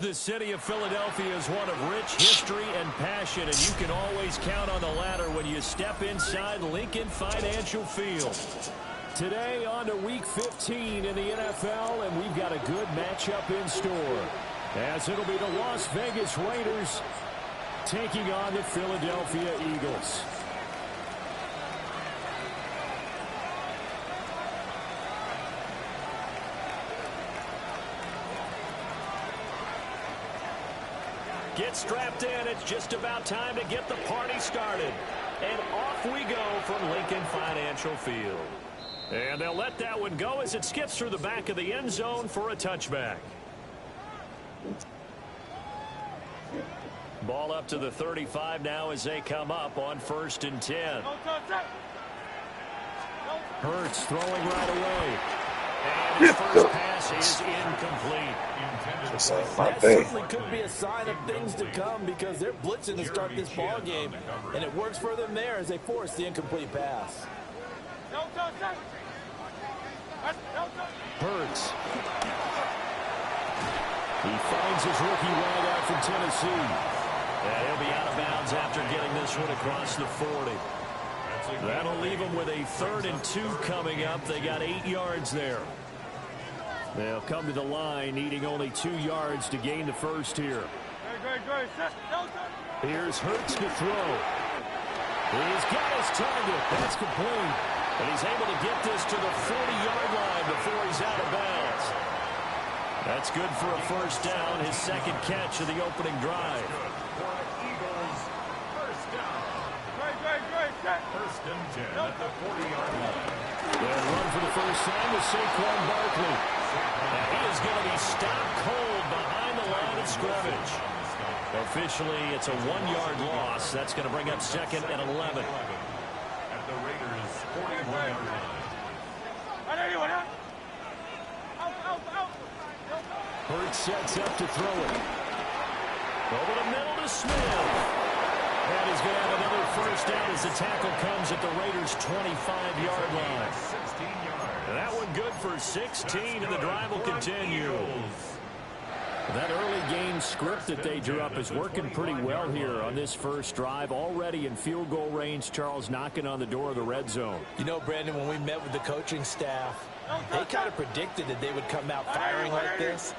The city of Philadelphia is one of rich history and passion, and you can always count on the latter when you step inside Lincoln Financial Field. Today on to Week 15 in the NFL, and we've got a good matchup in store, as it'll be the Las Vegas Raiders taking on the Philadelphia Eagles. Get strapped in. It's just about time to get the party started. And off we go from Lincoln Financial Field. And they'll let that one go as it skips through the back of the end zone for a touchback. Ball up to the 35 now as they come up on 1st and 10. Hurts throwing right away. And his first pass is incomplete. That certainly could be a sign of things to come because they're blitzing to start this ball game, and it works for them there as they force the incomplete pass. Hurts. He finds his rookie wideout from Tennessee. And he'll be out of bounds after getting this one across the 40. That'll leave them with a 3rd and 2 coming up. They got 8 yards there. They'll come to the line, needing only 2 yards to gain the first here. Here's Hurts to throw. He's got his target. That's complete. And he's able to get this to the 40-yard line before he's out of bounds. That's good for a first down, his second catch of the opening drive. First and 10 at the 40-yard line. They'll run for the first time with Saquon Barkley. And he is going to be stopped cold behind the line of scrimmage. Officially, it's a 1-yard loss. That's going to bring up 2nd and 11. At the Raiders' 41-yard line. Hurts sets up to throw it. Over the middle to Smith. And he's going to have another first down as the tackle comes at the Raiders' 25-yard line. 16 yards. That one good for 16, and the drive will continue. That early game script that they drew up is working pretty well here on this first drive. Already in field goal range, Charles knocking on the door of the red zone. You know, Brandon, when we met with the coaching staff, they kind of predicted that they would come out firing like this.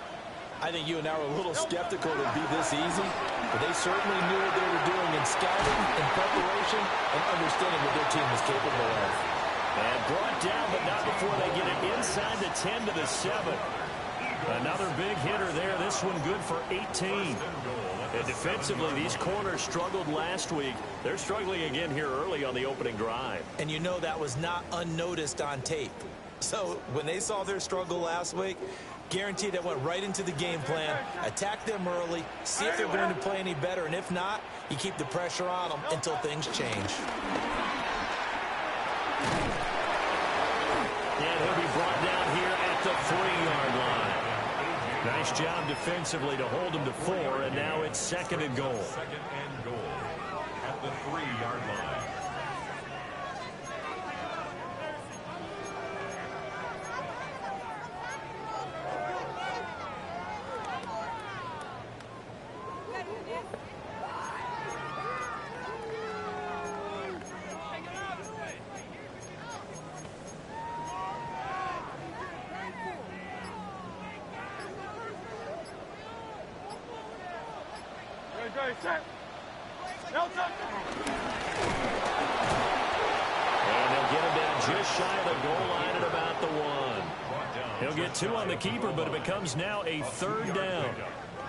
I think you and I were a little skeptical it would be this easy, but they certainly knew what they were doing in scouting, in preparation, and understanding what their team was capable of. And brought down, but not before they get it inside the 10 to the 7. Another big hitter there. This one good for 18. And defensively, these corners struggled last week. They're struggling again here early on the opening drive. And you know that was not unnoticed on tape. So when they saw their struggle last week, guaranteed it went right into the game plan. Attack them early, see if they're going to play any better, and if not, you keep the pressure on them until things change. And he'll be brought down here at the 3-yard line. Nice job defensively to hold him to 4, and now it's 2nd and goal. 2nd and goal at the 3-yard line. And they'll get him down just shy of the goal line at about the 1. He'll get 2 on the keeper, but it becomes now a 3rd down.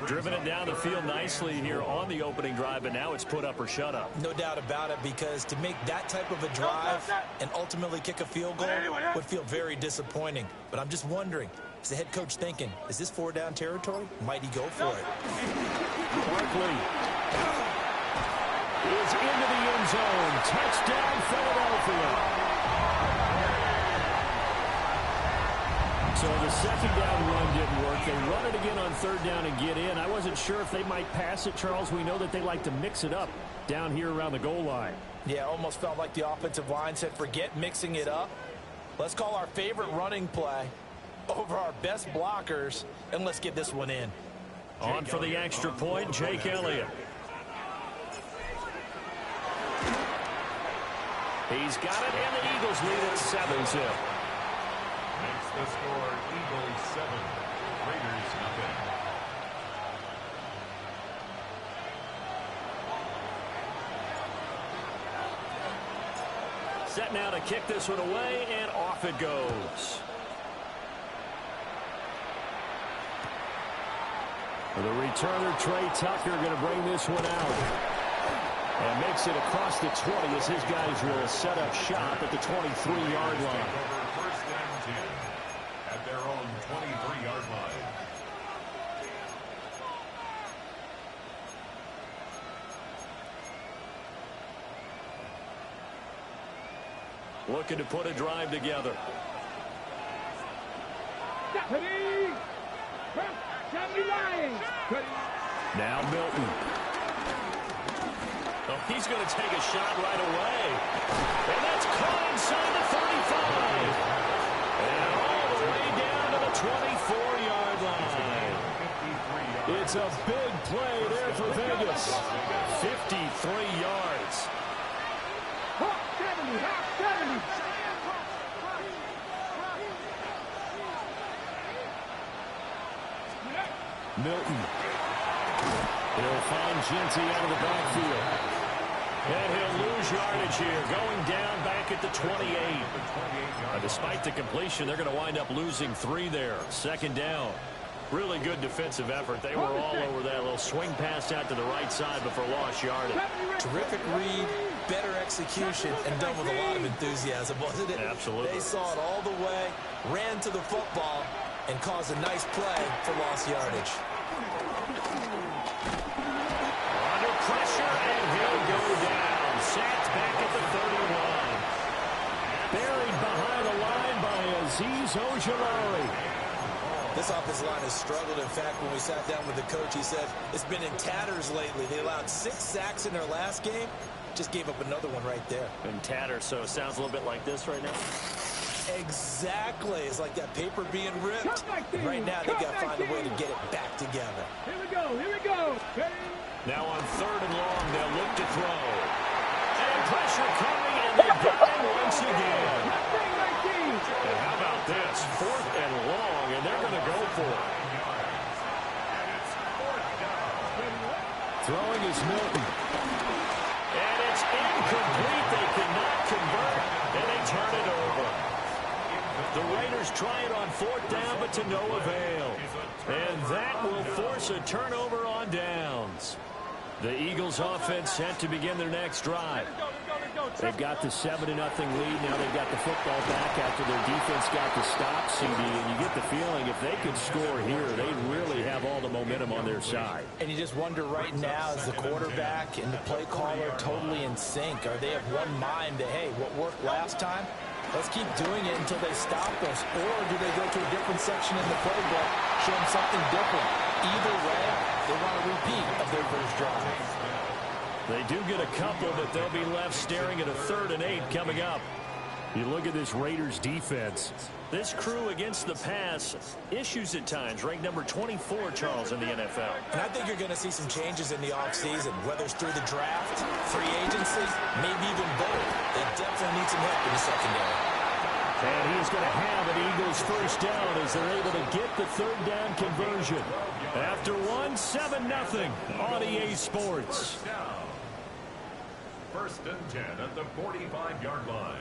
Driven it down the field nicely here on the opening drive, and now it's put up or shut up. No doubt about it, because to make that type of a drive and ultimately kick a field goal would feel very disappointing. But I'm just wondering, is the head coach thinking, is this 4-down territory? Might he go for it? Barkley is into the end zone. Touchdown, Philadelphia. So the second down run didn't work. They run it again on 3rd down and get in. I wasn't sure if they might pass it, Charles. We know that they like to mix it up down here around the goal line. Yeah, almost felt like the offensive line said, forget mixing it up. Let's call our favorite running play over our best blockers, and let's get this one in. On for the extra point, Jake Elliott. He's got it, and the Eagles lead at 7-0. Makes the score Eagles 7, Raiders nothing. Set now to kick this one away, and off it goes. The returner, Trey Tucker, going to bring this one out. And makes it across the 20 as his guys will set up shop at the 23-yard line. First and 10 at their own 23-yard line. Looking to put a drive together. Now Milton. Oh, he's going to take a shot right away. And that's caught inside the 35. And all the way down to the 24-yard line. It's a big play there for Vegas. 53 yards. Milton. He'll find Genty out of the backfield. And he'll lose yardage here, going down back at the 28. Despite the completion, they're going to wind up losing 3 there. Second down. Really good defensive effort. They were all over that little swing pass out to the right side before lost yardage. Terrific read, better execution, and done with a lot of enthusiasm, wasn't it? Absolutely. They saw it all the way, ran to the football, and caused a nice play for lost yardage. Under pressure, and he'll go down. Sacked back at the 31. Buried behind the line by Azeez Ojulari. This offensive line has struggled. In fact, when we sat down with the coach, he said it's been in tatters lately. They allowed 6 sacks in their last game. Just gave up another one right there. In tatters, so it sounds a little bit like this right now. Exactly. It's like that paper being ripped. And right now, they've got to find a way to get it back together. Here we go. Here we go. Now on 3rd and long, they'll look to throw. And pressure coming, and they've got him once again. And how about this? 4th and long, and they're going to go for it. Throwing is Milton. And it's incomplete. They cannot convert, and they turn it over. The Raiders try it on 4th down, but to no avail. And that will force a turnover on downs. The Eagles offense set to begin their next drive. They've got the 7-0 lead. Now they've got the football back after their defense got the stop, CD. And you get the feeling if they could score here, they'd really have all the momentum on their side. And you just wonder right now, is the quarterback and the play caller totally in sync? Are they of one mind that, hey, what worked last time? Let's keep doing it until they stop us. Or do they go to a different section in the playbook, show them something different? Either way, they want a repeat of their first drive. They do get a couple, but they'll be left staring at a 3rd and 8 coming up. You look at this Raiders defense. This crew against the pass, issues at times, ranked number 24, Charles, in the NFL. And I think you're going to see some changes in the offseason, whether it's through the draft, free agency, maybe even both. They definitely need some help in the secondary. And he's going to have an Eagles first down as they're able to get the 3rd down conversion. After 7-0 on EA Sports. First and 10 at the 45-yard line.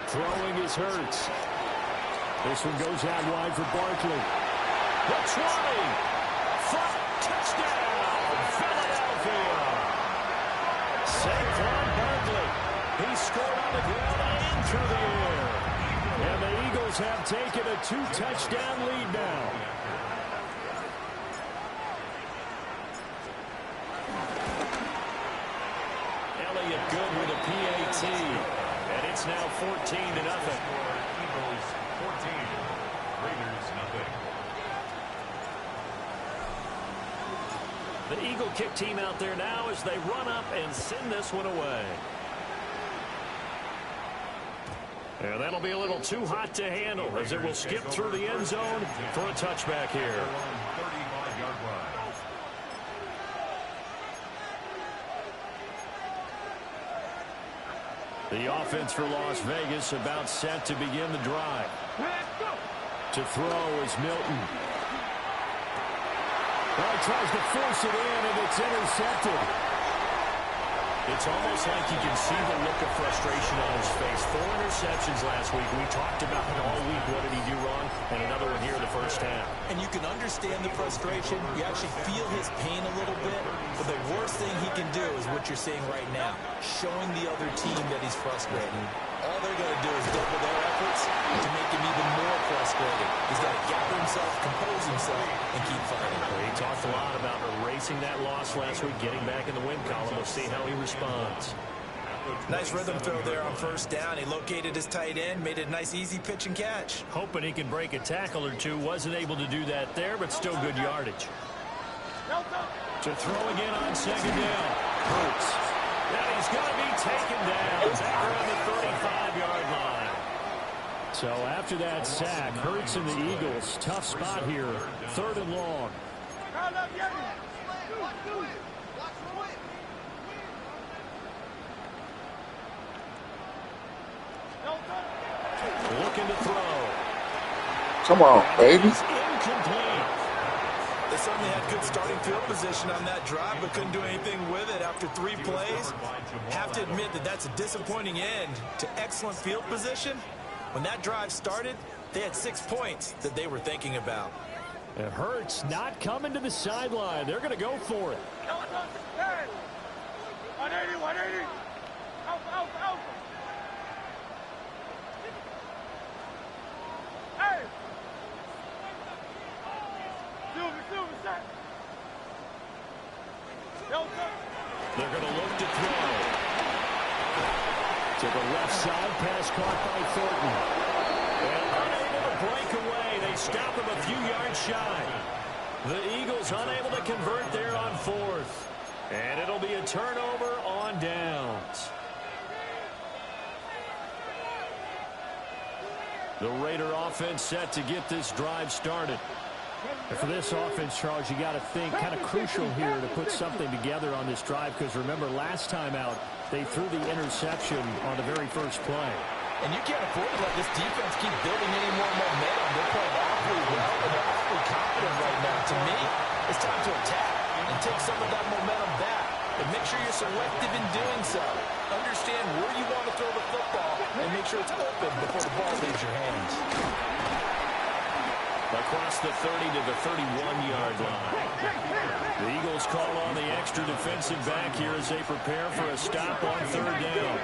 Throwing is Hurts. This one goes out wide for Barkley. The 20. Front touchdown. Philadelphia. Saquon Barkley. He scored on the ground and through the air. And the Eagles have taken a 2-touchdown lead now. Elliott good with a PAT. And It's now 14-0. Eagles 14, Raiders nothing. The Eagle kick team out there now as they run up and send this one away. And that'll be a little too hot to handle as it will skip through the end zone for a touchback here. 35-yard line. The offense for Las Vegas about set to begin the drive. To throw is Milton. Well, he tries to force it in, and it's intercepted. It's almost like you can see the look of frustration on his face. 4 interceptions last week. We talked about it all week. What did he do wrong? And another one here in the first half. And you can understand the frustration. You actually feel his pain a little bit. But the worst thing he can do is what you're seeing right now, showing the other team that he's frustrated. All they're going to do is double their efforts to make him even more frustrated. He's got to gather himself, compose himself, and keep fighting. Well, he talked a lot about erasing that loss last week, getting back in the win column. We'll see how he responds. Nice rhythm throw there on first down. He located his tight end, made it a nice, easy pitch and catch. Hoping he can break a tackle or two. Wasn't able to do that there, but still good yardage. To throw again on second down. Hurts. And he's going to be taken down. Back around the 35-yard line. So after that sack, Hurts and the Eagles, tough spot here. 3rd and long. Looking to throw. Come on, baby. It's incomplete. They certainly had good starting field position on that drive, but couldn't do anything with it after 3 plays. Have to admit that that's a disappointing end to excellent field position. When that drive started, they had 6 points that they were thinking about. It hurts not coming to the sideline. They're going to go for it. 180, 180. Out. Hey! Silver, set. They're going to look to throw. To the left side, pass caught by Thornton. And unable to break away. They stop him a few yards shy. The Eagles unable to convert there on 4th. And it'll be a turnover on downs. The Raider offense set to get this drive started. And for this offense, Charles, you got to think kind of crucial here to put something together on this drive, because remember last time out they threw the interception on the very first play. And you can't afford to let this defense keep building any more momentum. They're playing awfully well, and they're awfully confident right now. To me, it's time to attack and take some of that momentum back. And make sure you're selective in doing so. Understand where you want to throw the football and make sure it's open before the ball leaves your hands. Across the 30 to the 31-yard line. The Eagles call on the extra defensive back here as they prepare for a stop on 3rd down.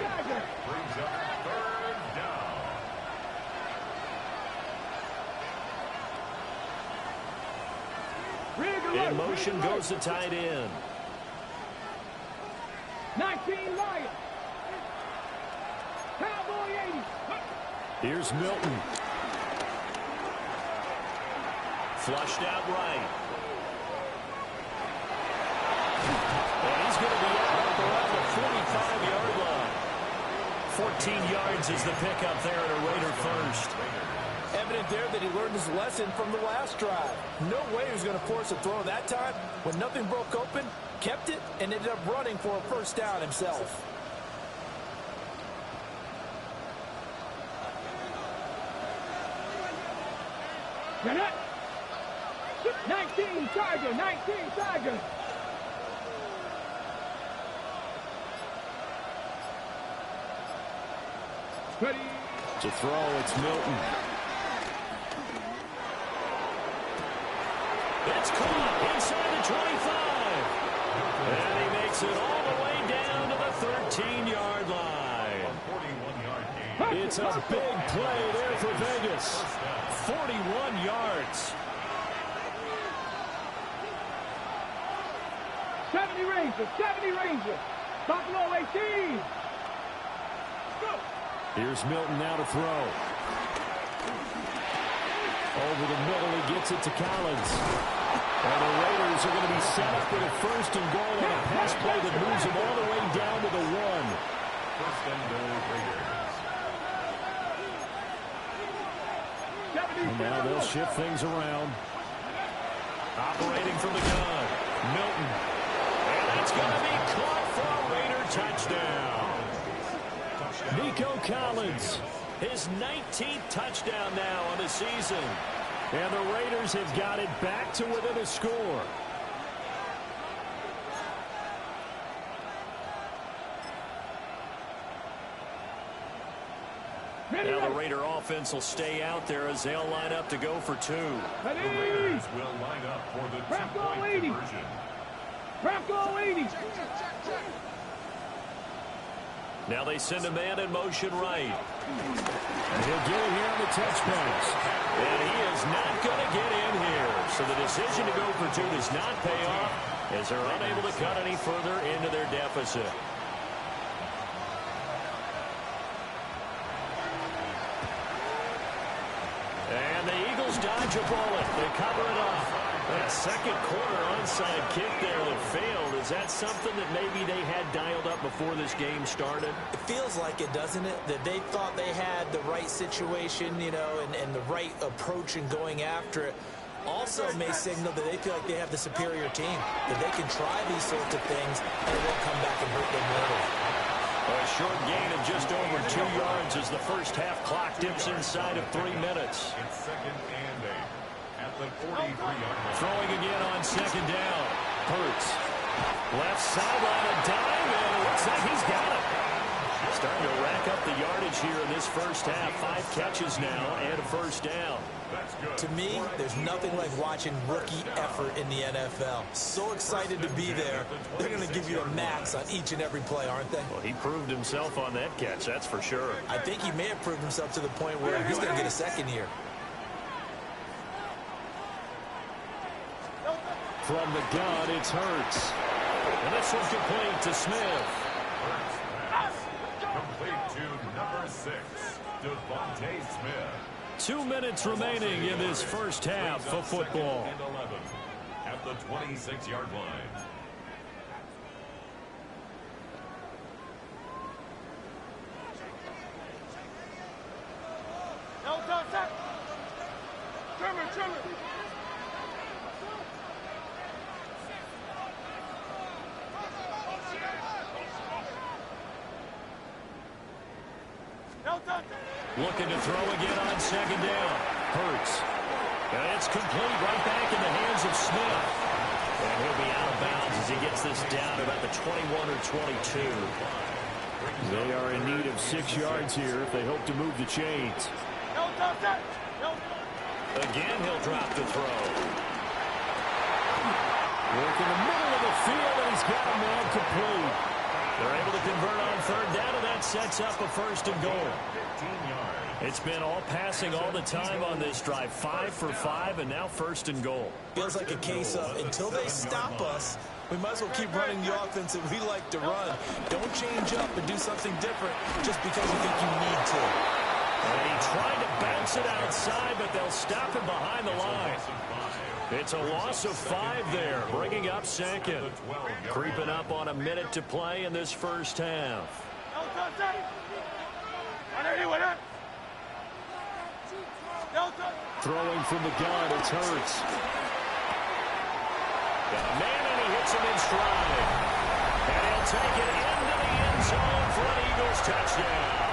Brings up 3rd down. In motion goes the tight end. 19 Lions. Cowboy 80. Here's Milton. Flushed out right. And he's going to be out around the 45-yard line. 14 yards is the pickup there at a Raider first. Evident there that he learned his lesson from the last drive. No way he was going to force a throw that time. When nothing broke open, kept it, and ended up running for a first down himself. Get it. 19 Tiger, 19 Tiger. Ready. To throw, it's Milton. It's caught inside the 25. And he makes it all the way down to the 13-yard line. 41-yard gain. It's a big play there for Vegas. 41 yards. 70 Rangers, 70 Rangers. Buffalo 18. Go. Here's Milton now to throw. Over the middle, he gets it to Collins. And the Raiders are going to be set up with a first and goal on a pass play that moves them all the way down to the 1. First and goal, Raiders. And now they'll shift things around. Operating from the gun, Milton. And that's going to be caught for a Raider touchdown. Nico Collins, his 19th touchdown now on the season. And the Raiders have got it back to within a score. Now the Raider offense will stay out there as they'll line up to go for 2. The Raiders will line up for the two-point conversion. Bronco 80. Now they send a man in motion right. And he'll get it here on the touch pass. And he is not going to get in here. So the decision to go for 2 does not pay off as they're unable to cut any further into their deficit. And the Eagles dodge a bullet. They cover it up. That second quarter onside kick there that failed. Is that something that maybe they had dialed up before this game started? It feels like it, doesn't it? That they thought they had the right situation, you know, and the right approach in going after it. Also may signal that they feel like they have the superior team, that they can try these sorts of things and it won't come back and hurt them later. A short gain of just over 2 yards as the first half clock dips inside of 3 minutes. It's second and 8 at the 43-yard line. Throwing again on second down. Hurts. Left sideline, a dime, and it looks like he's got it. Starting to rack up the yardage here in this first half. 5 catches now and a first down. That's good. To me, there's nothing like watching rookie effort in the NFL. So excited to be there. They're going to give you a max on each and every play, aren't they? Well, he proved himself on that catch, that's for sure. I think he may have proved himself to the point where he's going to get a second here. From the gun, it's Hurts. And this one's complete to Smith. Complete to number 6, Devontae Smith. 2 minutes remaining in this first half of football. Second and 11 at the 26-yard line. Trimmer. Looking to throw again on second down. Hurts. And it's complete right back in the hands of Smith. And he'll be out of bounds as he gets this down about the 21 or 22. They are in need of 6 yards here if they hope to move the chains. Again, he'll drop the throw. Work in the middle of the field, and he's got a man complete. They're able to convert on third down, and that sets up a first and goal. 15 yards. It's been all passing all the time on this drive. 5 for 5, and now first and goal. Feels like a case of until they stop us, we might as well keep running the offense that we like to run. Don't change up and do something different just because you think you need to. And he tried to bounce it outside, but they'll stop him behind the line. It's a loss of 5 there, bringing up second. Creeping up on a minute to play in this first half. Throwing from the gun, it's Hurts. Got a man, and he hits him in stride. And he'll take it into the end zone for an Eagles touchdown.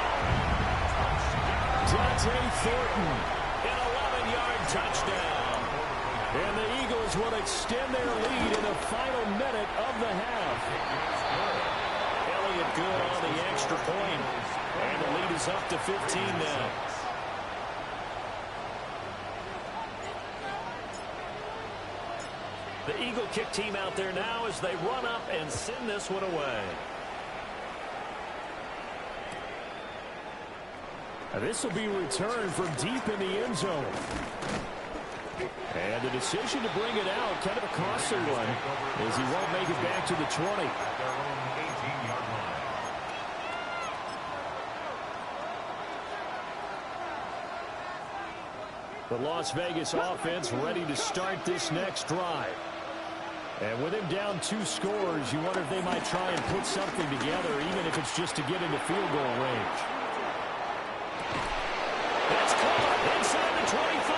Dante Thornton, an 11-yard touchdown. And the Eagles will extend their lead in the final minute of the half. Elliott good on the extra point. And the lead is up to 15 now. The Eagle kick team out there now as they run up and send this one away. Now this will be returned from deep in the end zone. And the decision to bring it out, kind of a costly one, as he won't make it back to the 20. Their own 18-yard line. The Las Vegas offense ready to start this next drive. And with him down 2 scores, you wonder if they might try and put something together, even if it's just to get into field goal range. It's caught inside the 25.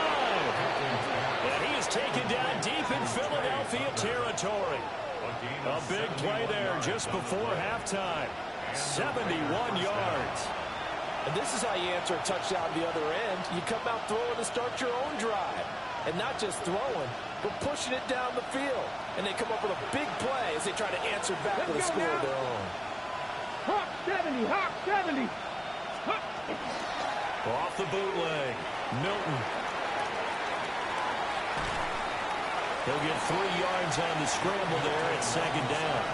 And he is taken down deep in Philadelphia territory. A big play there just before halftime. 71 yards. And this is how you answer a touchdown the other end. You come out throwing to start your own drive. And not just throwing, but pushing it down the field. And they come up with a big play as they try to answer back with a score of their own. Hawk 70, Hawk 70. Off the bootleg, Milton. He'll get 3 yards on the scramble there at second down.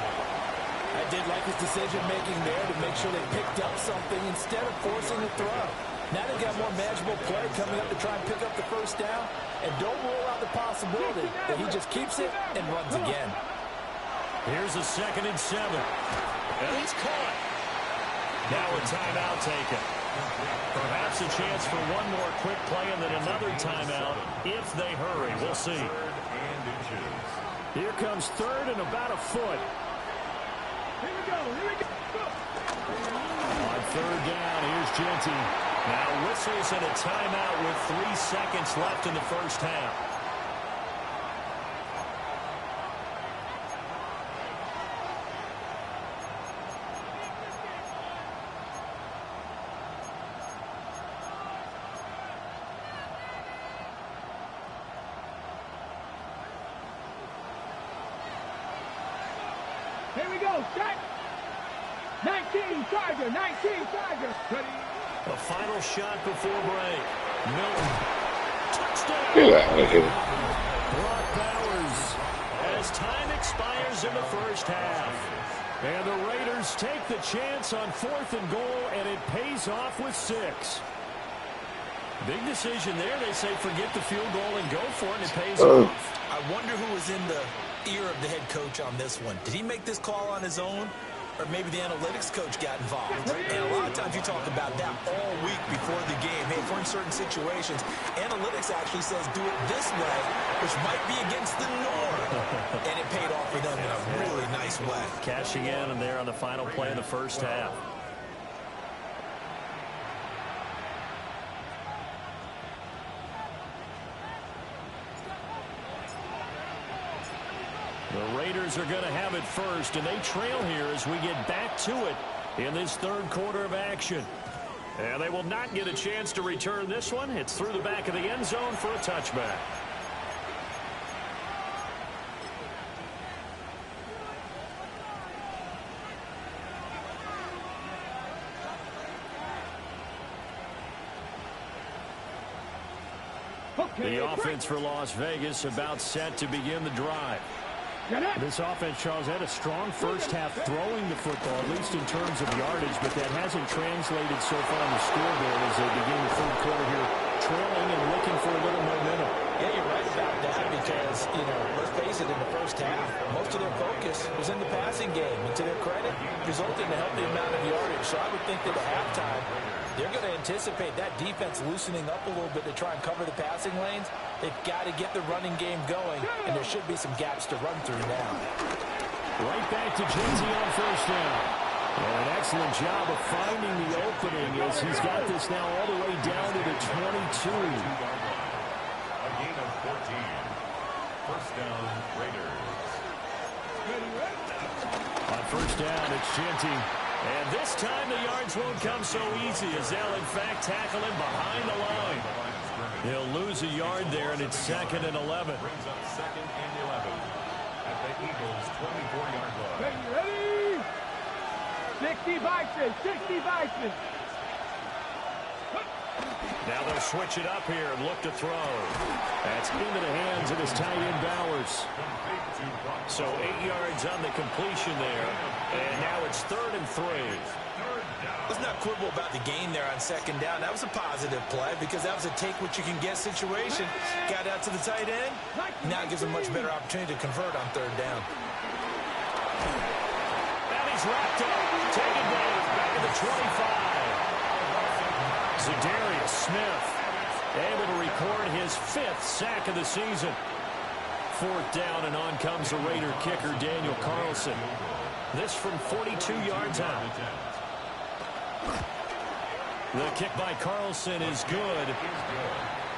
I did like his decision-making there to make sure they picked up something instead of forcing a throw. Now they got more manageable play coming up to try and pick up the first down. And don't rule out the possibility that he just keeps it and runs again. Here's a 2nd and 7. And it's caught. Now a timeout taken. Perhaps a chance for one more quick play and then another timeout if they hurry. We'll see. Here comes 3rd and about a foot. Here we go. On 3rd down, here's Genty. Now whistles and a timeout with 3 seconds left in the first half. Here we go. Set. 19 Charger. 19 Charger. Ready. A final shot before break. Milton. Touchdown. Get out of here. Brock Bowers as time expires in the first half. And the Raiders take the chance on 4th and goal, and it pays off with 6. Big decision there. They say forget the field goal and go for it, and it pays off. I wonder who was in the ear of the head coach on this one. Did he make this call on his own? Or maybe the analytics coach got involved. And a lot of times you talk about that all week before the game. Hey, for in certain situations, analytics actually says do it this way, which might be against the norm. And it paid off for them in a really nice way. Cashing in and there on the final play of the first half. The Raiders are going to have it first, and they trail here as we get back to it in this 3rd quarter of action. And they will not get a chance to return this one. It's through the back of the end zone for a touchback. The offense for Las Vegas about set to begin the drive. This offense, Charles, had a strong first half throwing the football, at least in terms of yardage, but that hasn't translated so far on the scoreboard as they begin the 3rd quarter here, trailing and looking for a little momentum. Yeah, you're right about that because, let's face it, in the first half, most of their focus was in the passing game. And to their credit, resulted in a healthy amount of yardage. So I would think that at halftime, they're going to anticipate that defense loosening up a little bit to try and cover the passing lanes. They've got to get the running game going, and there should be some gaps to run through now. Right back to Genty on 1st down. And an excellent job of finding the opening as he's got this now all the way down to the 22. A gain of 14. First down, Raiders. On 1st down, it's Genty. And this time the yards won't come so easy as they'll, in fact, tackle him behind the line. He'll lose a yard there, and it's 2nd and 11. Brings up 2nd and 11 at the Eagles' 24-yard line. Ready? 60 Bison. 60 Bison. Now they'll switch it up here and look to throw. That's into the hands of his tight end Bowers. So 8 yards on the completion there. And now it's 3rd and 3. Let's not quibble about the gain there on 2nd down. That was a positive play because that was a take-what-you-can-get situation. Got out to the tight end. Now it gives a much better opportunity to convert on 3rd down. And he's wrapped up. Taken down back at the 25. Za'Darius Smith Able to record his 5th sack of the season. 4th down, and on comes the Raider kicker, Daniel Carlson. This from 42 yards out. The kick by Carlson is good.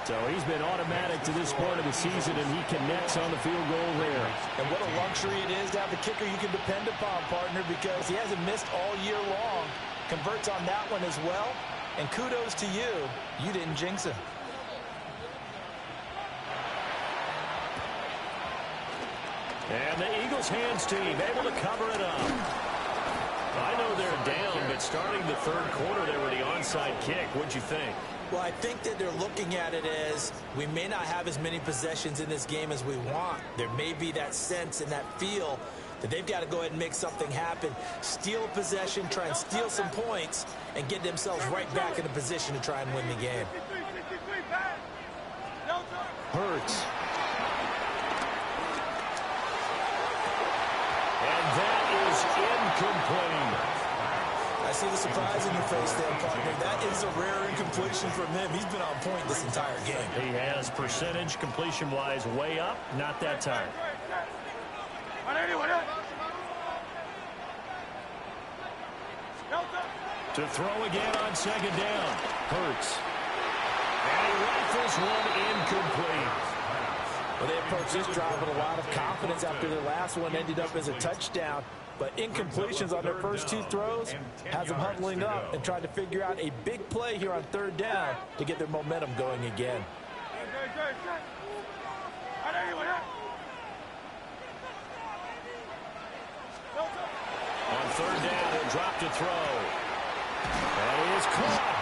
So he's been automatic to this point of the season, and he connects on the field goal there. And what a luxury it is to have a kicker you can depend upon, partner, because he hasn't missed all year long. Converts on that one as well. And kudos to you. You didn't jinx him. And the Eagles hands team able to cover it up. I know they're down, but starting the 3rd quarter there with the onside kick, what'd you think? Well, I think that they're looking at it as we may not have as many possessions in this game as we want. There may be that sense and that feel that they've got to go ahead and make something happen. Steal a possession, try and steal some points, and get themselves right back in a position to try and win the game. Hurts. And that is incomplete. I see the surprise in your face there, partner. That is a rare incompletion from him. He's been on point this entire game. He has percentage completion-wise way up, not that time. To throw again on 2nd down. Hurts. And he rifles one incomplete. Well, they approached this drive with a lot of confidence after their last one ended up as a touchdown. But incompletions on their first 2 throws has them huddling up and trying to figure out a big play here on 3rd down to get their momentum going again. On 3rd down, he'll drop to throw. And he is caught.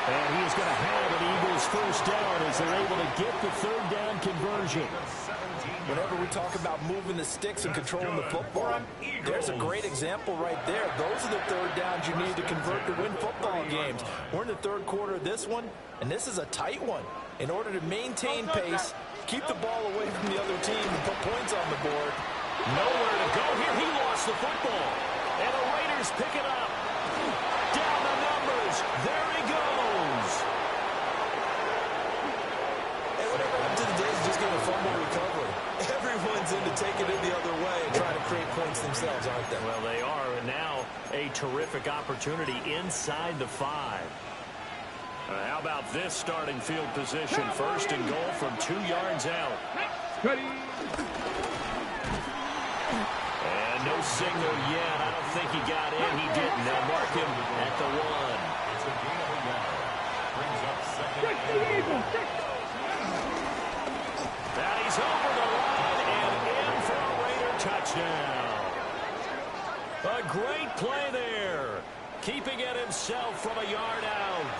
And he is going to have an Eagles 1st down as they're able to get the 3rd down conversion. Whenever we talk about moving the sticks and controlling the football, there's a great example right there. Those are the 3rd downs you need to convert to win football games. We're in the 3rd quarter of this one, and this is a tight one. In order to maintain pace, keep the ball away from the other team, and put points on the board. Nowhere to go here. He lost the football. And the Raiders pick it up. Down the numbers. There he goes. Hey, whatever happened to the days of just getting a fumble recovery? Everyone's into taking it the other way and trying to create points themselves, aren't they? Well, they are, and now a terrific opportunity inside the 5. How about this starting field position? 1st and goal from 2 yards out. Ready. And no signal yet. I don't think he got in. He didn't. They'll mark him at the 1. It's a gain of 1. Brings up 2nd Check the and Eagles. goal. Check. Now he's over the line and in for a Raider touchdown. A great play there. Keeping it himself from a yard out.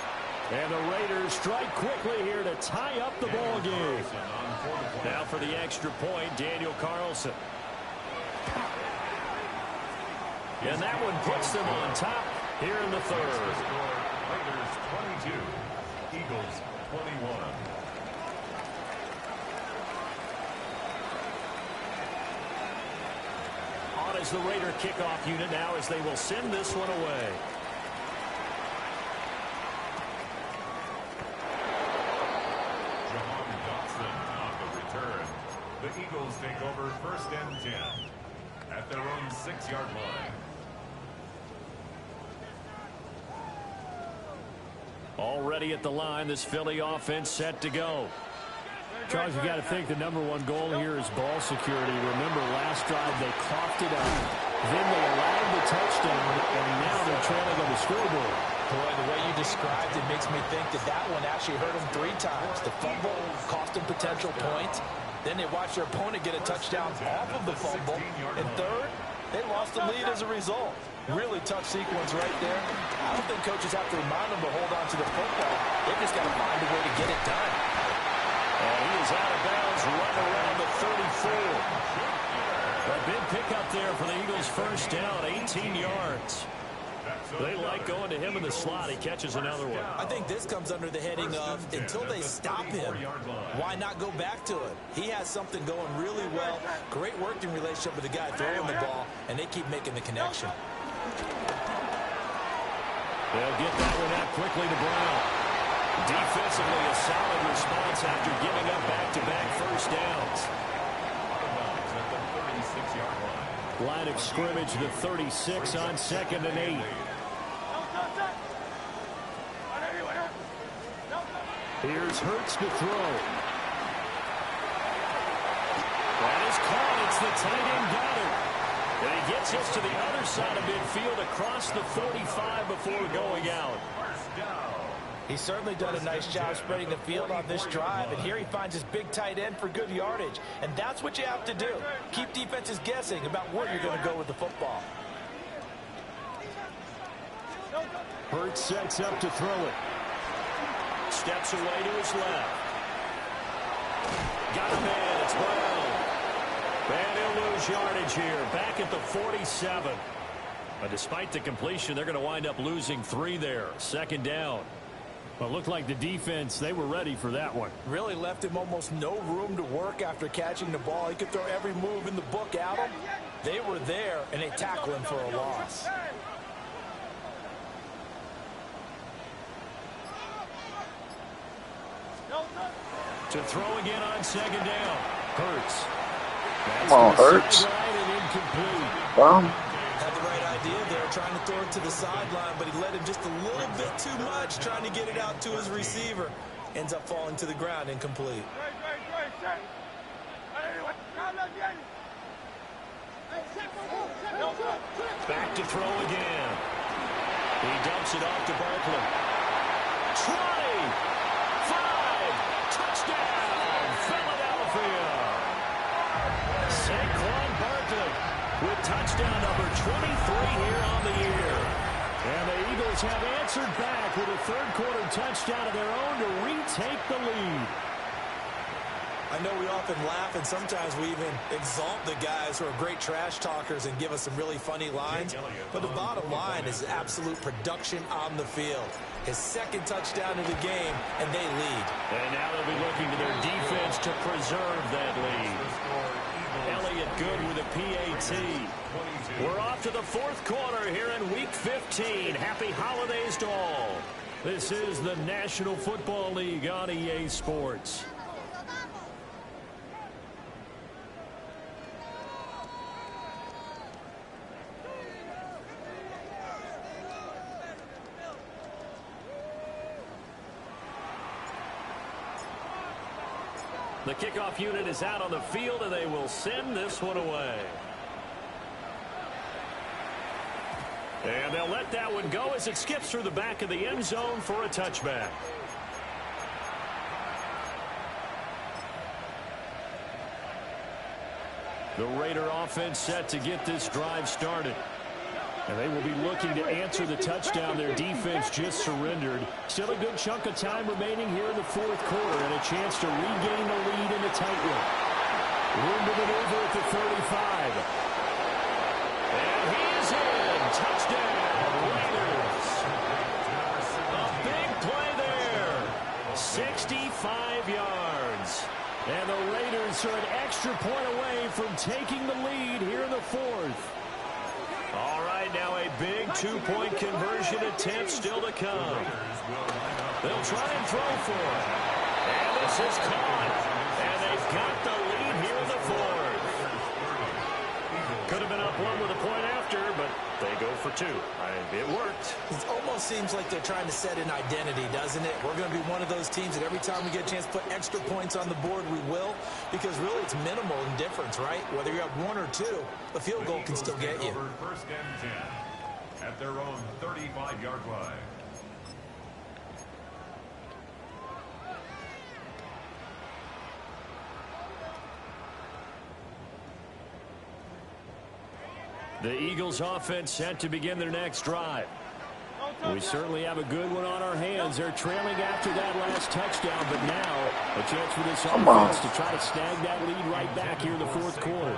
And the Raiders strike quickly here to tie up the ball game. Now for the extra point, Daniel Carlson. And that one puts them on top here in the 3rd. Raiders 22, Eagles 21. On as the Raider kickoff unit now as they will send this one away. Jahan Dotson on the return. The Eagles take over 1st and 10 at their own 6-yard line. Already at the line, this Philly offense set to go. Charles, you got to think the #1 goal here is ball security. Remember, last drive they coughed it up. Then they allowed the touchdown, and now they're trailing on the scoreboard. Boy, the way you described it makes me think that that one actually hurt them 3 times. The fumble cost them potential points. Then they watched their opponent get a touchdown off of the fumble. And 3rd, they lost the lead as a result. Really tough sequence right there. I don't think coaches have to remind them to hold on to the football. They just got to find a way to get it done. And he is out of bounds right around the 34. A big pickup there for the Eagles' 1st down, 18 yards. They like going to him in the slot. He catches another one. I think this comes under the heading of until they stop him, why not go back to it? He has something going really well. Great working relationship with the guy throwing the ball, and they keep making the connection. They'll get that one out quickly to Brown. Defensively, a solid response after giving up back-to-back first downs. At the 36-yard line. Line of scrimmage, the 36 on 2nd and 8. Here's Hurts to throw. That is caught. It's the tight end Goddard. And he gets us to the other side of midfield across the 45 before going out. He's certainly done a nice job spreading the field on this drive, and here he finds his big tight end for good yardage. And that's what you have to do. Keep defenses guessing about where you're going to go with the football. Hurts sets up to throw it. Steps away to his left. Got a man. It's Brown. And he'll lose yardage here. Back at the 47. But despite the completion, they're going to wind up losing 3 there. 2nd down. Well, it looked like the defense, they were ready for that one. Really left him almost no room to work after catching the ball. He could throw every move in the book at him. They were there, and they tackle him for a loss. To throw again on 2nd down. Hurts. Come on, Hurts. Had the right idea there, trying to throw it to the sideline, but he let him just a little bit too much, trying to get it out to his receiver. Ends up falling to the ground, incomplete. Back to throw again. He dumps it off to Barkley. 20, 5, touchdown, Philadelphia. Saquon Barkley with touchdown number 23 here on the year. And the Eagles have answered back with a third-quarter touchdown of their own to retake the lead. I know we often laugh, and sometimes we even exalt the guys who are great trash talkers and give us some really funny lines. But the bottom line is absolute production on the field. His 2nd touchdown of the game, and they lead. And now they'll be looking to their defense to preserve that lead. Elliott good with a PAT. We're off to the 4th quarter here in Week 15. Happy holidays to all. This is the National Football League on EA Sports. The kickoff unit is out on the field, and they will send this one away. And they'll let that one go as it skips through the back of the end zone for a touchback. The Raider offense set to get this drive started. And they will be looking to answer the touchdown their defense just surrendered. Still a good chunk of time remaining here in the 4th quarter and a chance to regain the lead in the tightrope. Room to maneuver at the 35. And he's in. Touchdown, Raiders. A big play there. 65 yards. And the Raiders are an extra point away from taking the lead here in the 4th. All right, now a big 2-point conversion attempt still to come. They'll try and throw for it. And this is caught. And they've got the lead here in the 4th. Could have been up 1 with a point after, but they go for 2. It worked. It almost seems like they're trying to set an identity, doesn't it? We're going to be one of those teams that every time we get a chance to put extra points on the board, we will. Because really it's minimal in difference, right? Whether you have 1 or 2, a field goal can still get you. 1st and 10 at their own 35-yard line. The Eagles offense set to begin their next drive. We certainly have a good one on our hands. They're trailing after that last touchdown, but now a chance for this offense to try to snag that lead right back here in the 4th quarter.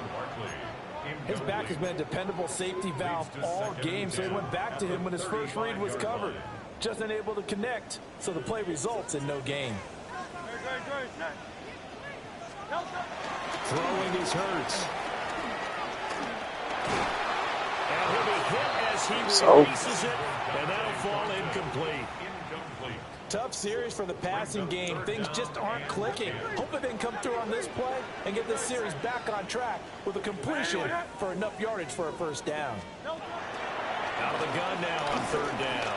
His back has been a dependable safety valve all game, so he went back to him when his first read was covered. Just unable to connect, so the play results in no gain. Throwing is Hurts. And he'll be hit as as he So? releases it, and that'll fall incomplete. Tough series for the passing game. Things just aren't clicking. Hoping they can come through on this play and get this series back on track with a completion for enough yardage for a first down. Out of the gun now on third down.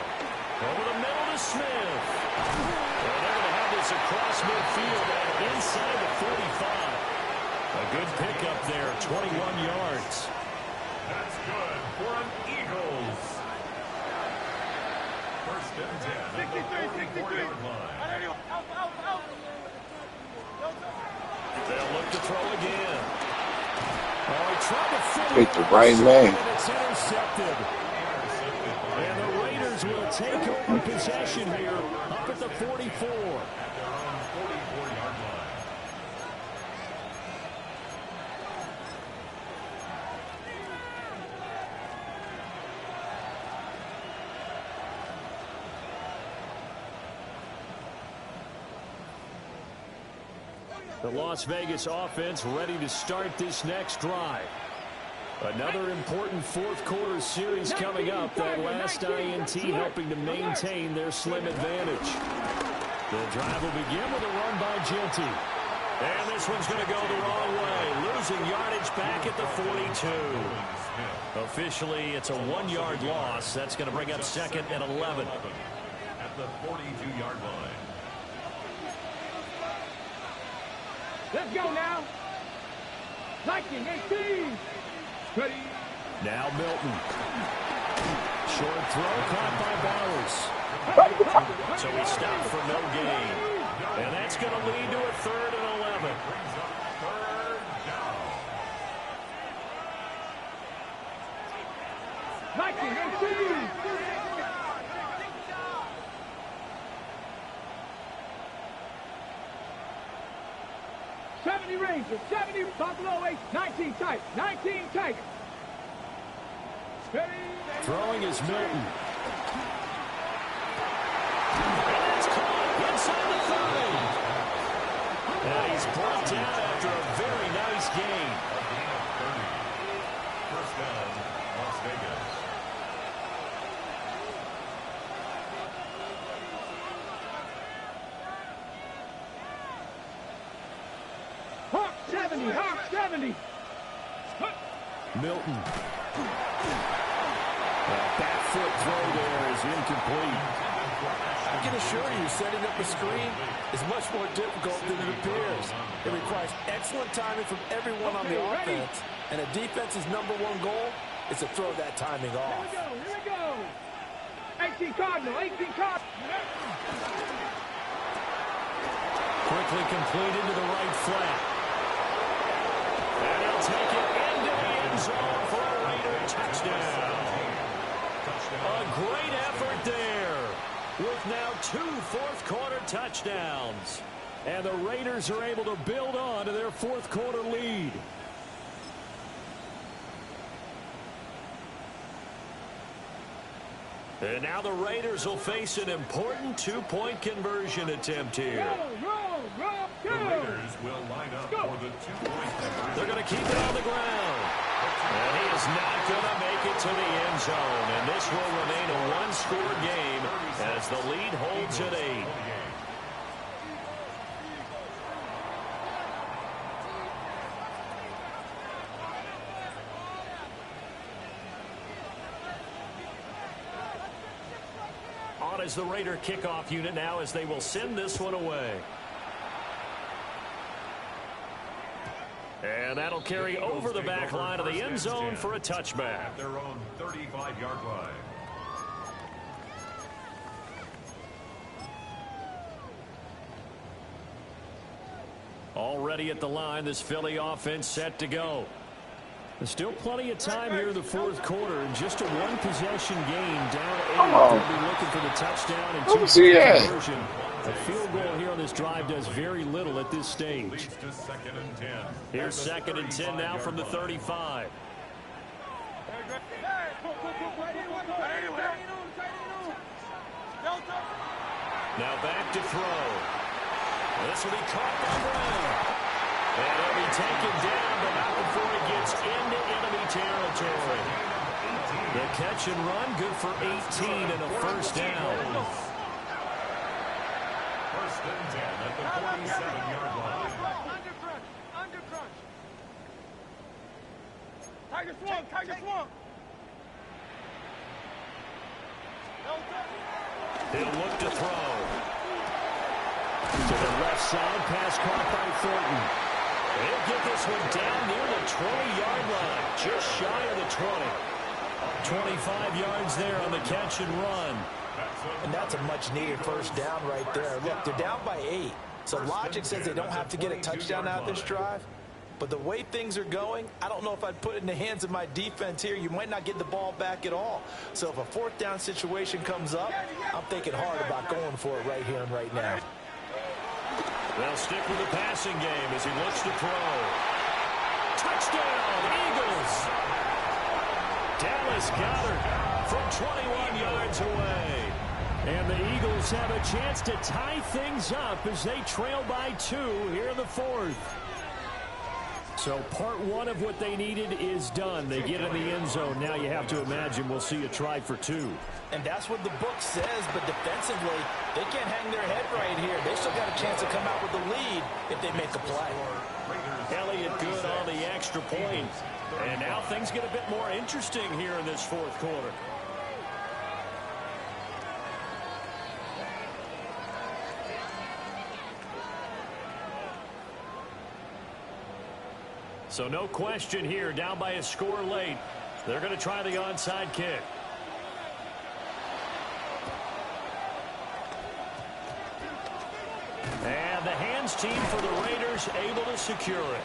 Over the middle to Smith. And they're going to have this across midfield and inside the 45. A good pickup there, 21 yards. That's good for an Eagles. First and 10 at the 44-yard line. They'll look to throw again. Oh, he tried to fit Pick it. the right man. And it's intercepted. And the Raiders will take over possession here up at the 44. At their own 44-yard line. The Las Vegas offense ready to start this next drive. Another important fourth quarter series coming up. That last INT helping to maintain their slim advantage. The drive will begin with a run by Genty. And this one's going to go the wrong way. Losing yardage back at the 42. Officially, it's a 1-yard loss. That's going to bring up second and 11. At the 42-yard line. Let's go now. Liking 18. Ready. Now Milton. Short throw caught by Bowers. So he stopped for no gain. And that's going to lead to a third and 11. Brings up third down. Liking 18. 70 Rangers, 70 Buffalo 8, 19 Tigers, 19 Tigers. Ready. Throwing is Milton. And it's caught inside the 30. And he's brought down after a very nice gain. A gain of 30. First down, Las Vegas. Hawk 70, Hawk 70. Milton. Back foot throw there is incomplete. I can assure you, setting up a screen is much more difficult than it appears. It requires excellent timing from everyone on the offense, and a defense's #1 goal is to throw that timing off. Here we go. 18 Cardinal, 18 Cardinal. Quickly completed to the right flat. And he'll take it into the end zone for a Raider touchdown. A great effort there with now 2 fourth-quarter touchdowns. And the Raiders are able to build on to their fourth-quarter lead. And now the Raiders will face an important 2-point conversion attempt here. Roll, The go. Raiders will line up for the 2-point conversion. They're going to keep it on the ground. And he is not going to make it to the end zone. And this will remain a one-score game as the lead holds at 8. On is the Raider kickoff unit now as they will send this one away. And that'll carry over the back line of the end zone for a touchback. At their own 35-yard line. Already at the line, this Philly offense set to go. There's still plenty of time here in the fourth quarter. And just a one-possession game down 8. They'll be looking for the touchdown and 2-point conversion. A field goal here on this drive does very little at this stage. Leads to second and 10. Here's second and 10 now from the 35. Now back to throw. This will be caught by Brown. And he'll be taken down, but not before he gets into enemy territory. The catch and run, good for 18 and a first down. First and 10 at the 47-yard line. Under crunch. Tiger swamp, tiger swamp. He'll look to throw. To the left side, pass caught by Thornton. He'll get this one down near the 20-yard line, just shy of the 20. 25 yards there on the catch and run. And that's a much-needed first down right there. Look, they're down by 8. So logic says they don't have to get a touchdown out of this drive. But the way things are going, I don't know if I'd put it in the hands of my defense here. You might not get the ball back at all. So if a fourth down situation comes up, I'm thinking hard about going for it right here and right now. They'll stick with the passing game as he looks to throw. Touchdown, Eagles! Dallas Goedert from 21 yards away. And the Eagles have a chance to tie things up as they trail by 2 here in the fourth. So part one of what they needed is done. They get in the end zone. Now you have to imagine we'll see a try for 2. And that's what the book says, but defensively, they can't hang their head right here. They still got a chance to come out with the lead if they make a play. Elliott good on the extra point. And now things get a bit more interesting here in this fourth quarter. So no question here, down by a score late. They're going to try the onside kick. And the hands team for the Raiders able to secure it.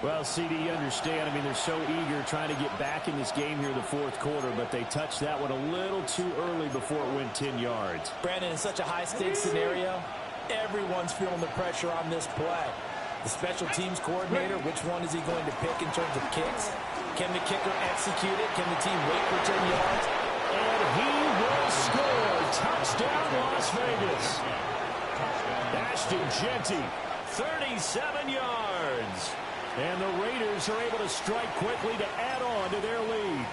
Well, CD, you understand. I mean, they're so eager trying to get back in this game here in the fourth quarter, but they touched that one a little too early before it went 10 yards. Brandon, in such a high-stakes scenario, everyone's feeling the pressure on this play. The special teams coordinator, which one is he going to pick in terms of kicks? Can the kicker execute it? Can the team wait for 10 yards? And he will score. Touchdown, Las Vegas. Ashton Jeanty, 37 yards. And the Raiders are able to strike quickly to add on to their lead.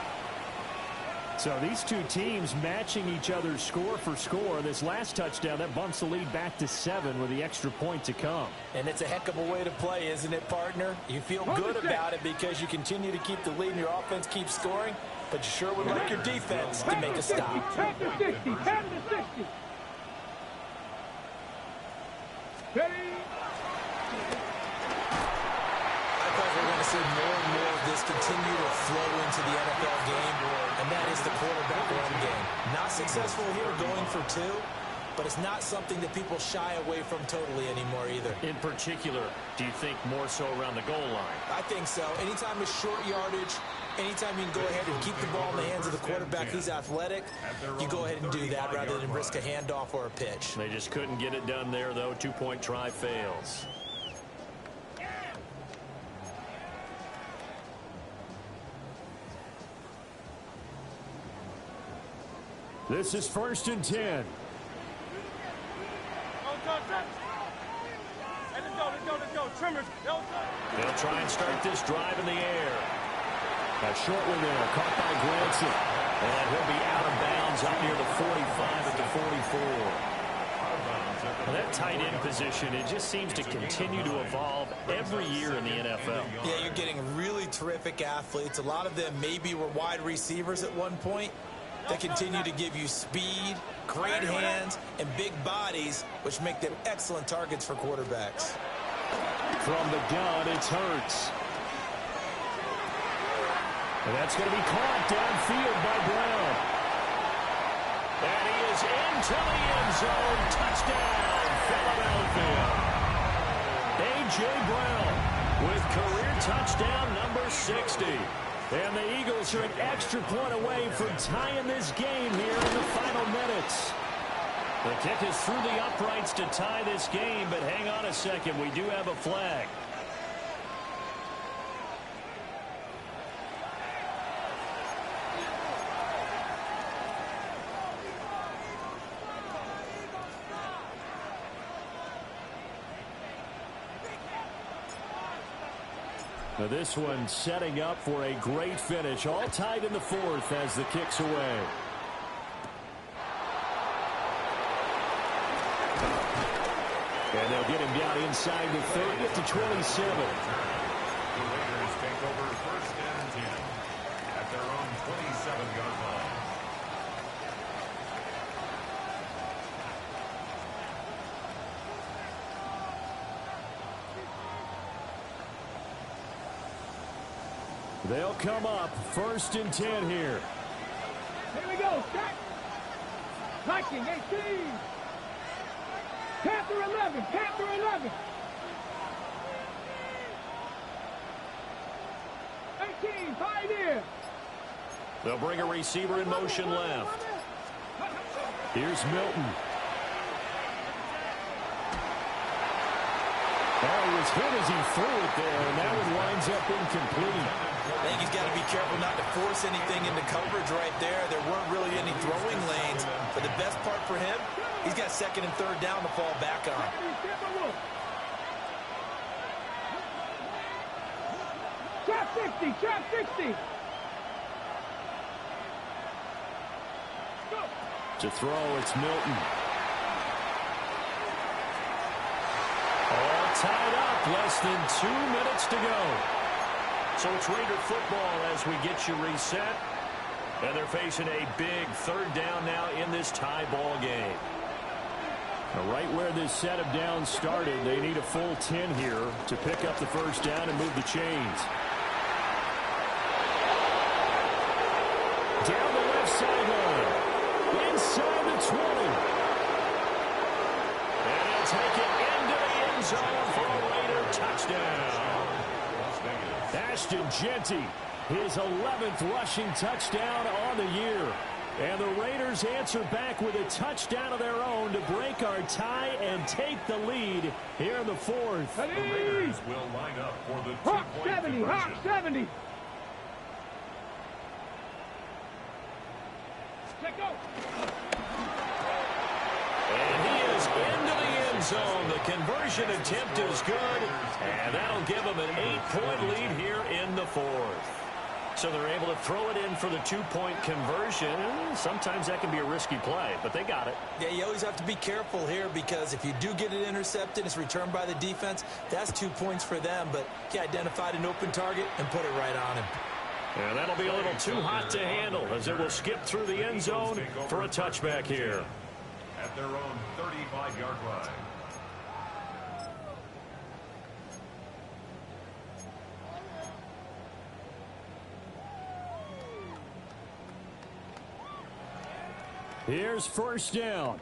So these two teams matching each other's score for score. This last touchdown, that bumps the lead back to 7 with the extra point to come. And it's a heck of a way to play, isn't it, partner? You feel good about it because you continue to keep the lead and your offense keeps scoring, but you sure would like your defense to make a stop. 10 to 60, 10 to 60. Ready? I thought we were going to see more and more of this continue to flow into the NFL game, and that is the quarterback run game. Not successful here going for 2, but it's not something that people shy away from totally anymore either. In particular, do you think more so around the goal line? I think so. Anytime it's short yardage, anytime you can go ahead and keep the ball in the hands of the quarterback, he's athletic, you go ahead and do that rather than risk a handoff or a pitch. They just couldn't get it done there, though. 2-point try fails. This is 1st and 10. Let's go. Trimmers. They'll try and start this drive in the air. A short one there, caught by Granson. And he'll be out of bounds out near the 45 at the 44. Well, that tight end position, it just seems to continue to evolve every year in the NFL. Yeah, you're getting really terrific athletes. A lot of them maybe were wide receivers at one point. They continue to give you speed, great hands, and big bodies, which make them excellent targets for quarterbacks. From the gun, it's Hurts. And that's going to be caught downfield by Brown. And he is into the end zone. Touchdown, Philadelphia. A.J. Brown with career touchdown number 60. And the Eagles are an extra point away from tying this game here in the final minutes. The kick is through the uprights to tie this game, but hang on a second. We do have a flag. This one setting up for a great finish. All tied in the fourth as the kick's away. And they'll get him down inside the 30 at the 27. The Raiders take over first and 10 at their own 27-yard line. They'll come up first and 10 here. Here we go. Set. Viking 18. Panther 11. Panther 11. 18. Pioneer. They'll bring a receiver in motion left. Here's Milton. Oh, he was hit as he threw it there, and that one winds up incomplete. I think he's got to be careful not to force anything into coverage right there. There weren't really any throwing lanes. But the best part for him, he's got second and third down to fall back on. Trap 60. Trap 60. To throw, it's Milton. All tied up, less than 2 minutes to go. So it's Raider football as we get you reset. And they're facing a big third down now in this tie ball game. Now right where this set of downs started, they need a full 10 here to pick up the first down and move the chains. Down the left sideline. Inside the 20. And he'll take it into the end zone for a Raider touchdown. Ashton Jeanty, his 11th rushing touchdown on the year. And the Raiders answer back with a touchdown of their own to break our tie and take the lead here in the fourth. The Raiders will line up for the Hawk two-point 70. conversion. Hawk 70. Check go. And he is into the end zone. The conversion attempt is good, and that'll give them an 8-point lead here in the fourth. So they're able to throw it in for the 2-point conversion. Sometimes that can be a risky play, but they got it. Yeah, you always have to be careful here because if you do get it intercepted, it's returned by the defense, that's 2 points for them. But he identified an open target and put it right on him. And that'll be a little too hot to handle as it will skip through the end zone for a touchback here. At their own 35-yard line. Here's first down.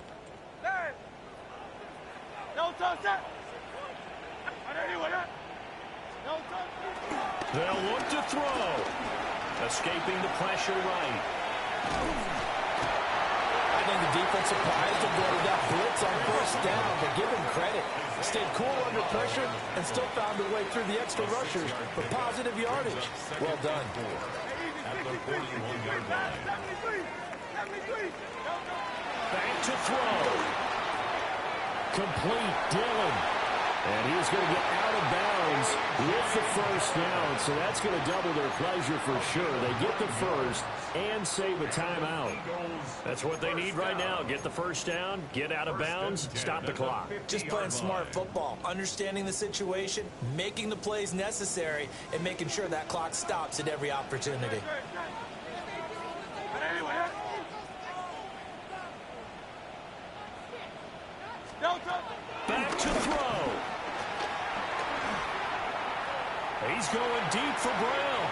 They'll look to throw. Escaping the pressure right. I think the defensive players avoided that blitz on first down, but give him credit. Stayed cool under pressure and still found a way through the extra rushers for positive yardage. Well done. At the 41-yard line. Back to throw. Complete, Dillon. And he's going to get out of bounds with the first down. So that's going to double their pleasure for sure. They get the first and save a timeout. That's what they need right now. Get the first down, get out of bounds, stop the clock. Just playing smart football, understanding the situation, making the plays necessary, and making sure that clock stops at every opportunity. Back to throw. He's going deep for Brown.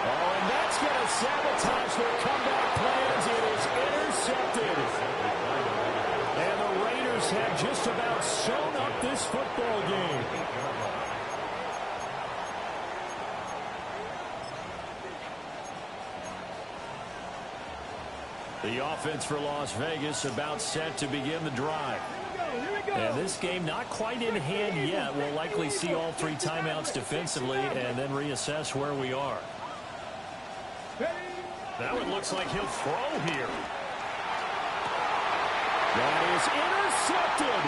Oh, and that's going to sabotage their comeback plans. It is intercepted. And the Raiders have just about sewn up this football game. The offense for Las Vegas about set to begin the drive. And this game not quite in hand yet. We'll likely see all 3 timeouts defensively and then reassess where we are. Now it looks like he'll throw here. That is intercepted.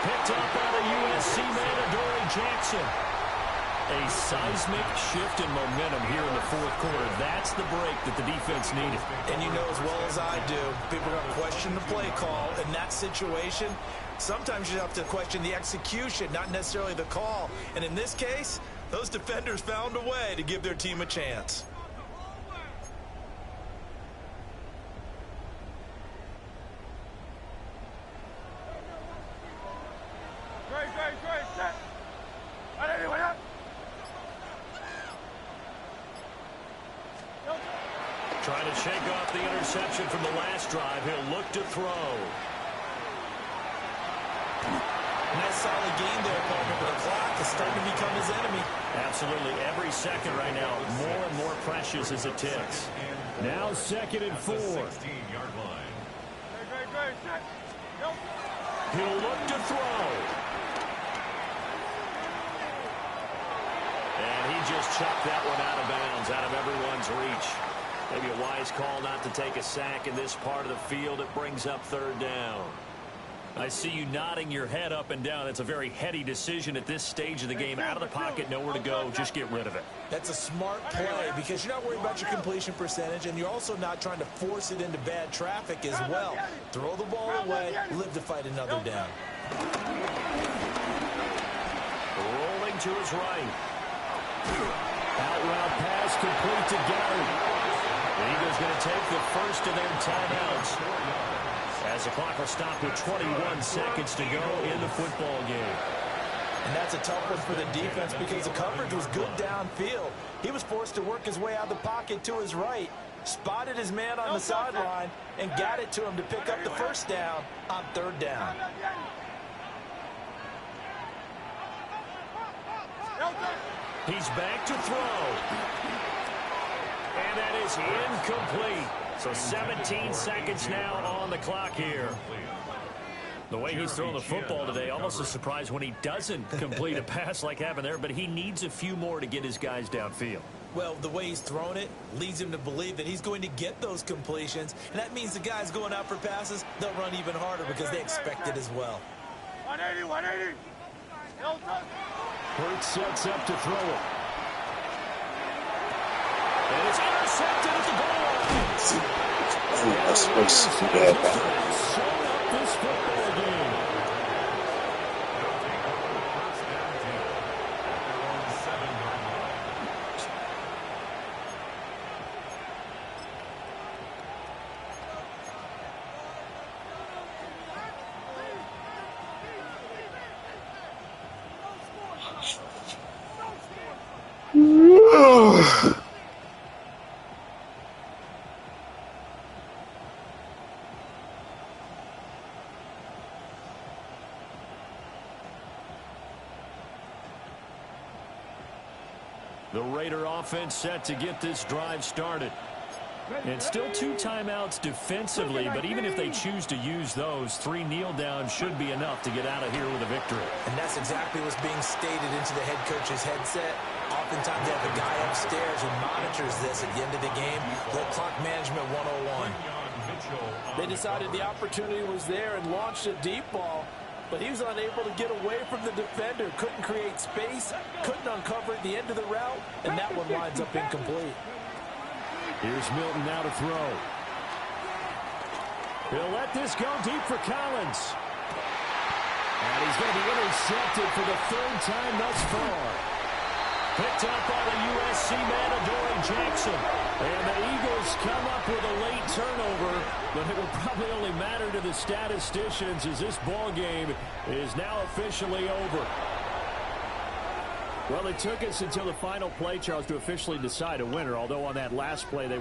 Picked up by the USC man, Adoree Jackson. A seismic shift in momentum here in the fourth quarter. That's the break that the defense needed. And you know as well as I do, people are going to question the play call. In that situation, sometimes you have to question the execution, not necessarily the call. And in this case, those defenders found a way to give their team a chance. Trying to shake off the interception from the last drive. He'll look to throw. Nice solid game there, partner, but the clock is starting to become his enemy. Absolutely. Every second right now, more and more precious as it ticks. Now 2nd and 4. Yard line. He'll look to throw. And he just chucked that one out of bounds, out of everyone's reach. Maybe a wise call not to take a sack in this part of the field. It brings up 3rd down. I see you nodding your head up and down. It's a very heady decision at this stage of the game. Out of the pocket, nowhere to go. Just get rid of it. That's a smart play because you're not worried about your completion percentage, and you're also not trying to force it into bad traffic as well. Throw the ball away, live to fight another down. Rolling to his right. Out route pass complete to Gary. The Eagles going to take the first of their timeouts as the clock will stop with 21 seconds to go in the football game. And that's a tough one for the defense because the coverage was good downfield. He was forced to work his way out of the pocket to his right, spotted his man on the sideline, and got it to him to pick up the first down on 3rd down. He's back to throw. And that is incomplete. So 17 seconds now on the clock here. The way he's throwing the football today, almost a surprise when he doesn't complete a pass like happened there, but he needs a few more to get his guys downfield. Well, the way he's thrown it leads him to believe that he's going to get those completions, and that means the guys going out for passes, they'll run even harder because they expect it as well. 180. Hurts sets up to throw it. And it's intercepted at the goal line. That's supposed to be bad. Shut up this football game. The Raider offense set to get this drive started. And still 2 timeouts defensively, but even if they choose to use those, 3 kneel downs should be enough to get out of here with a victory. And that's exactly what's being stated into the head coach's headset. Oftentimes they have a guy upstairs who monitors this at the end of the game. Little clock management 101. They decided the opportunity was there and launched a deep ball, but he was unable to get away from the defender. Couldn't create space, couldn't uncover at the end of the route, and that one winds up incomplete. Here's Milton now to throw. He'll let this go deep for Collins. And he's going to be intercepted for the 3rd time thus far. Picked up by the USC man, Adoree Jackson. And the Eagles come up with a late turnover, but it will probably only matter to the statisticians as this ball game is now officially over. Well, it took us until the final play, Charles, to officially decide a winner, although on that last play they